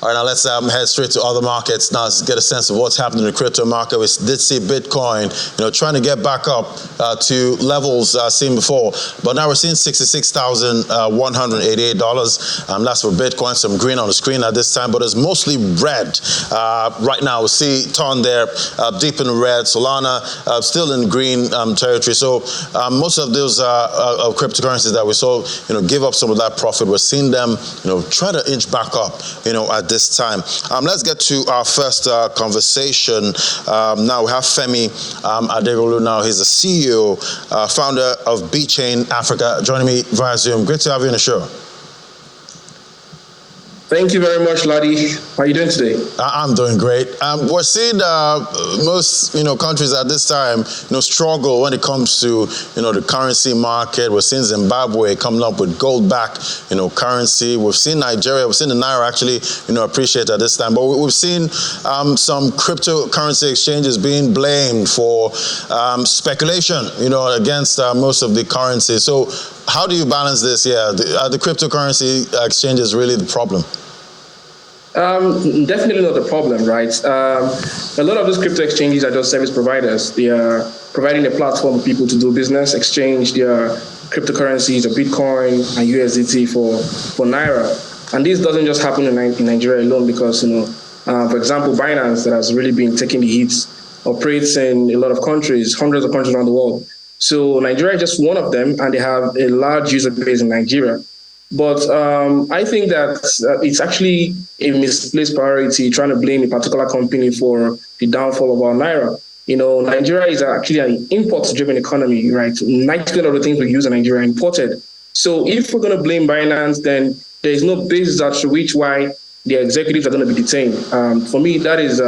All right, now let's head straight to other markets. Now let's get a sense of what's happening in the crypto market. We did see Bitcoin, trying to get back up to levels seen before, but now we're seeing $66,188. That's for Bitcoin. Some green on the screen at this time, but it's mostly red right now. We see Ton there deep in the red. Solana still in green territory. So most of those cryptocurrencies that we saw, give up some of that profit. We're seeing them, try to inch back up, at this time. Let's get to our first conversation. Now we have Femi Adegolu. Now he's the CEO, founder of BChain Africa, joining me via Zoom. Great to have you on the show. Thank you very much, Ladi. How are you doing today? I'm doing great. We're seeing most countries at this time struggle when it comes to the currency market. We're seeing Zimbabwe coming up with gold-backed currency. We've seen Nigeria. We've seen the naira actually appreciate at this time. But we've seen some cryptocurrency exchanges being blamed for speculation against most of the currency. So how do you balance this? Are the cryptocurrency exchanges really the problem? Definitely not the problem, right? A lot of these crypto exchanges are just service providers. They are providing a platform for people to do business, exchange their cryptocurrencies, or Bitcoin and USDT for Naira. And this doesn't just happen in Nigeria alone because, for example, Binance, that has really been taking the hits, operates in a lot of countries, hundreds of countries around the world. So Nigeria is just one of them, and they have a large user base in Nigeria. But I think that it's actually a misplaced priority trying to blame a particular company for the downfall of our Naira. Nigeria is actually an import-driven economy, right? 90% of the things we use in Nigeria are imported. So if we're going to blame Binance, then there is no basis as to why the executives are going to be detained. For me, that is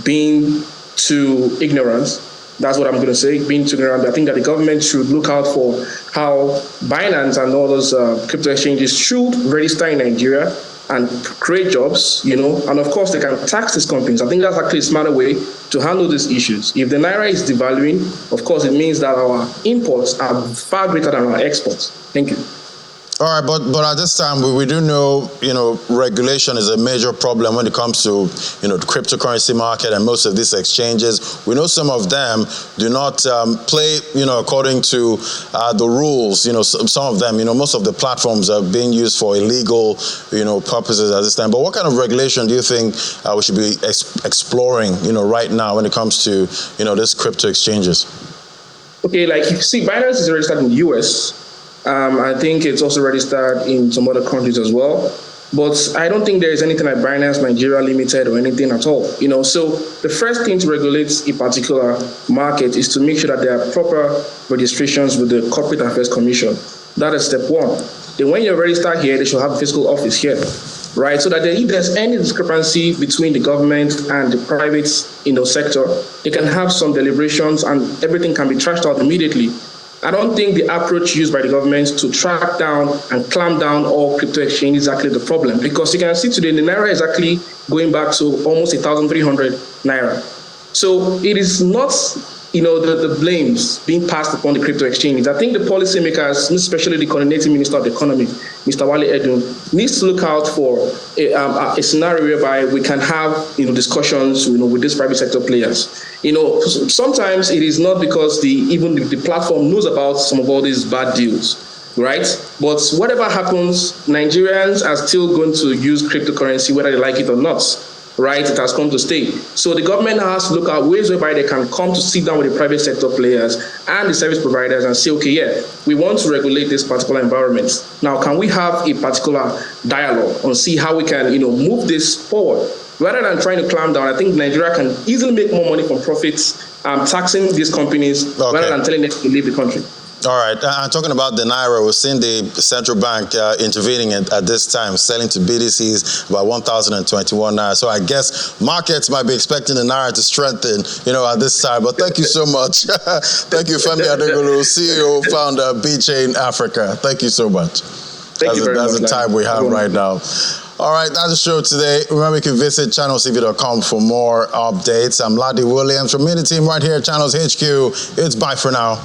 being too ignorant. That's what I'm going to say, being too ignorant. I think that the government should look out for how Binance and all those crypto exchanges should register in Nigeria and create jobs, and of course they can tax these companies. I think that's actually a smarter way to handle these issues. If the Naira is devaluing, of course it means that our imports are far greater than our exports. Thank you. All right, but at this time, we do know, regulation is a major problem when it comes to, the cryptocurrency market and most of these exchanges. We know some of them do not play, according to the rules. Some of them, most of the platforms are being used for illegal, purposes at this time. But what kind of regulation do you think we should be exploring, right now when it comes to, these crypto exchanges? Okay, like you see, Binance is registered in the US. I think it's also registered in some other countries as well. But I don't think there is anything like Binance Nigeria Limited or anything at all. So the first thing to regulate a particular market is to make sure that there are proper registrations with the Corporate Affairs Commission. That is step one. Then when you're registered here, they should have a physical office here, right? So that if there's any discrepancy between the government and the private sector, they can have some deliberations and everything can be trashed out immediately. I don't think the approach used by the government to track down and clamp down all crypto exchanges is actually the problem. Because you can see today, the Naira is actually going back to almost 1,300 Naira. So it is not, the blames being passed upon the crypto exchanges. I think the policymakers, especially the coordinating minister of the economy, Mr. Wale Edun, needs to look out for a scenario whereby we can have, discussions, with these private sector players. Sometimes it is not because even the platform knows about some of all these bad deals, right? But whatever happens, Nigerians are still going to use cryptocurrency whether they like it or not. Right, it has come to stay. So the government has to look at ways whereby they can come to sit down with the private sector players and the service providers and say, okay, we want to regulate this particular environment. Now, can we have a particular dialogue and see how we can, move this forward? Rather than trying to clamp down, I think Nigeria can easily make more money from profits taxing these companies rather than telling them to leave the country. All right. Talking about the Naira, we've seen the central bank intervening at this time, selling to BDCs about 1,021 Naira. So I guess markets might be expecting the Naira to strengthen, at this time. But thank you so much. Thank you, Femi Adegolu, CEO, founder, BChain Africa. Thank you so much. Thank you very much. That's the time we have right now. All right, that's the show today. Remember, you can visit channelstv.com for more updates. I'm Ladi Williams from the team right here at Channels HQ. It's bye for now.